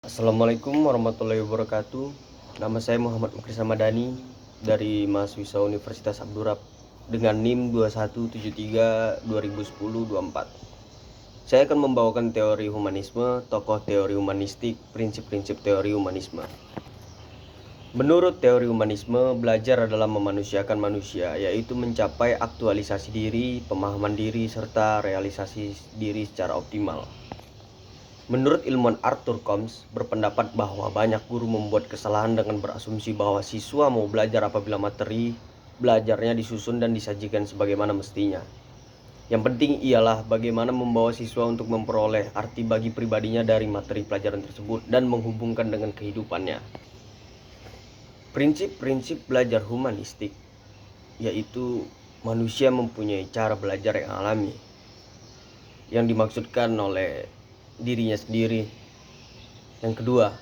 Assalamualaikum warahmatullahi wabarakatuh. Nama saya Muhammad Mukris Ramadhani dari mahasiswa Universitas Abdurrahman dengan NIM 2173 2010-24. Saya akan membawakan teori humanisme, tokoh teori humanistik, prinsip-prinsip teori humanisme. Menurut teori humanisme, belajar adalah memanusiakan manusia, yaitu mencapai aktualisasi diri, pemahaman diri, serta realisasi diri secara optimal. Menurut ilmuwan Arthur Combs berpendapat bahwa banyak guru membuat kesalahan dengan berasumsi bahwa siswa mau belajar apabila materi belajarnya disusun dan disajikan sebagaimana mestinya. Yang penting ialah bagaimana membawa siswa untuk memperoleh arti bagi pribadinya dari materi pelajaran tersebut dan menghubungkan dengan kehidupannya. Prinsip-prinsip belajar humanistik yaitu manusia mempunyai cara belajar yang alami, yang dimaksudkan oleh dirinya sendiri. Yang kedua,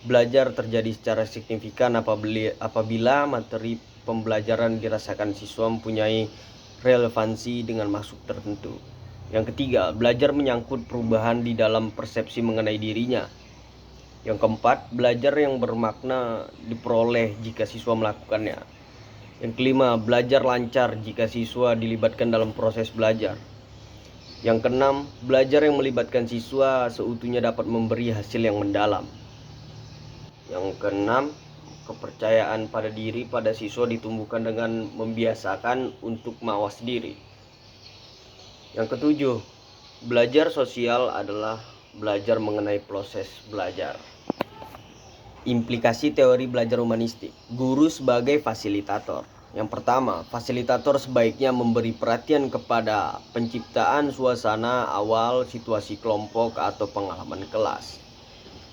belajar terjadi secara signifikan apabila materi pembelajaran dirasakan siswa mempunyai relevansi dengan maksud tertentu. Yang ketiga, belajar menyangkut perubahan di dalam persepsi mengenai dirinya. Yang keempat, belajar yang bermakna diperoleh jika siswa melakukannya. Yang kelima, belajar lancar jika siswa dilibatkan dalam proses belajar. Yang keenam, belajar yang melibatkan siswa seutuhnya dapat memberi hasil yang mendalam. Yang keenam, kepercayaan pada diri pada siswa ditumbuhkan dengan membiasakan untuk mawas diri. Yang ketujuh, belajar sosial adalah belajar mengenai proses belajar. Implikasi teori belajar humanistik. Guru sebagai fasilitator. Yang pertama, fasilitator sebaiknya memberi perhatian kepada penciptaan suasana awal, situasi kelompok atau pengalaman kelas.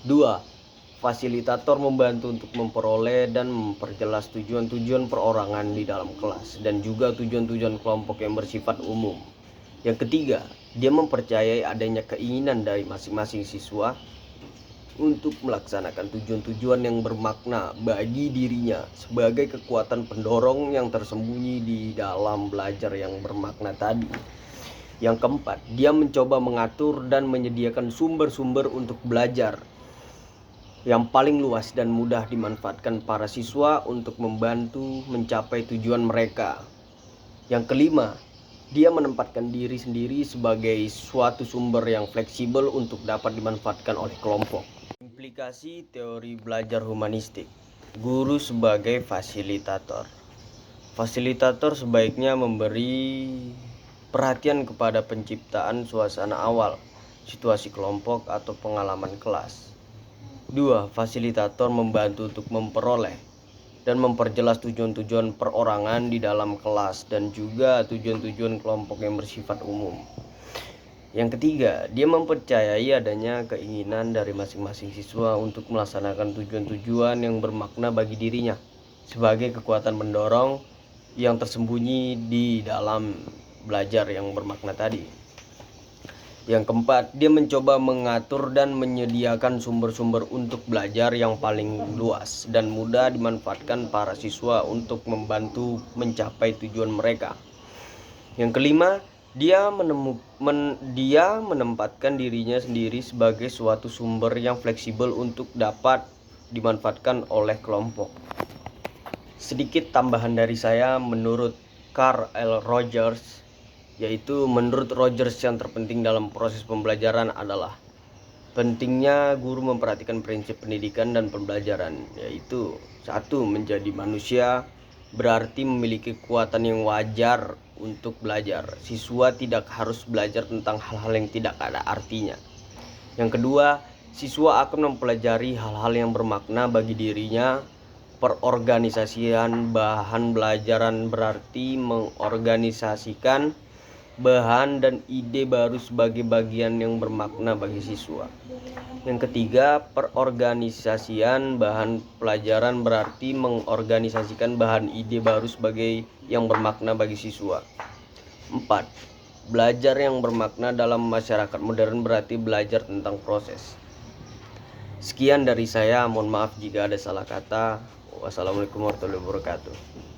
2. Fasilitator membantu untuk memperoleh dan memperjelas tujuan-tujuan perorangan di dalam kelas dan juga tujuan-tujuan kelompok yang bersifat umum. Yang ketiga, dia mempercayai adanya keinginan dari masing-masing siswa untuk melaksanakan tujuan-tujuan yang bermakna bagi dirinya sebagai kekuatan pendorong yang tersembunyi di dalam belajar yang bermakna tadi. Yang keempat, dia mencoba mengatur dan menyediakan sumber-sumber untuk belajar yang paling luas dan mudah dimanfaatkan para siswa untuk membantu mencapai tujuan mereka. Yang kelima, dia menempatkan diri sendiri sebagai suatu sumber yang fleksibel untuk dapat dimanfaatkan oleh kelompok. Implikasi teori belajar humanistik. Guru sebagai fasilitator. Fasilitator sebaiknya memberi perhatian kepada penciptaan suasana awal, situasi kelompok atau pengalaman kelas. 2. Fasilitator membantu untuk memperoleh dan memperjelas tujuan-tujuan perorangan di dalam kelas dan juga tujuan-tujuan kelompok yang bersifat umum. Yang ketiga, dia mempercayai adanya keinginan dari masing-masing siswa untuk melaksanakan tujuan-tujuan yang bermakna bagi dirinya sebagai kekuatan mendorong yang tersembunyi di dalam belajar yang bermakna tadi. Yang keempat, dia mencoba mengatur dan menyediakan sumber-sumber untuk belajar yang paling luas dan mudah dimanfaatkan para siswa untuk membantu mencapai tujuan mereka. Yang kelima, dia menempatkan dirinya sendiri sebagai suatu sumber yang fleksibel untuk dapat dimanfaatkan oleh kelompok. Sedikit tambahan dari saya menurut Carl L. Rogers, yaitu menurut Rogers yang terpenting dalam proses pembelajaran adalah pentingnya guru memperhatikan prinsip pendidikan dan pembelajaran, yaitu 1. Menjadi manusia berarti memiliki kekuatan yang wajar untuk belajar. Siswa tidak harus belajar tentang hal-hal yang tidak ada artinya. Yang kedua, siswa akan mempelajari hal-hal yang bermakna bagi dirinya. Perorganisasian bahan belajaran berarti mengorganisasikan bahan dan ide baru sebagai bagian yang bermakna bagi siswa. Yang ketiga, perorganisasian bahan pelajaran berarti mengorganisasikan bahan ide baru sebagai yang bermakna bagi siswa. 4. Belajar yang bermakna dalam masyarakat modern berarti belajar tentang proses. Sekian dari saya, mohon maaf jika ada salah kata. Wassalamualaikum warahmatullahi wabarakatuh.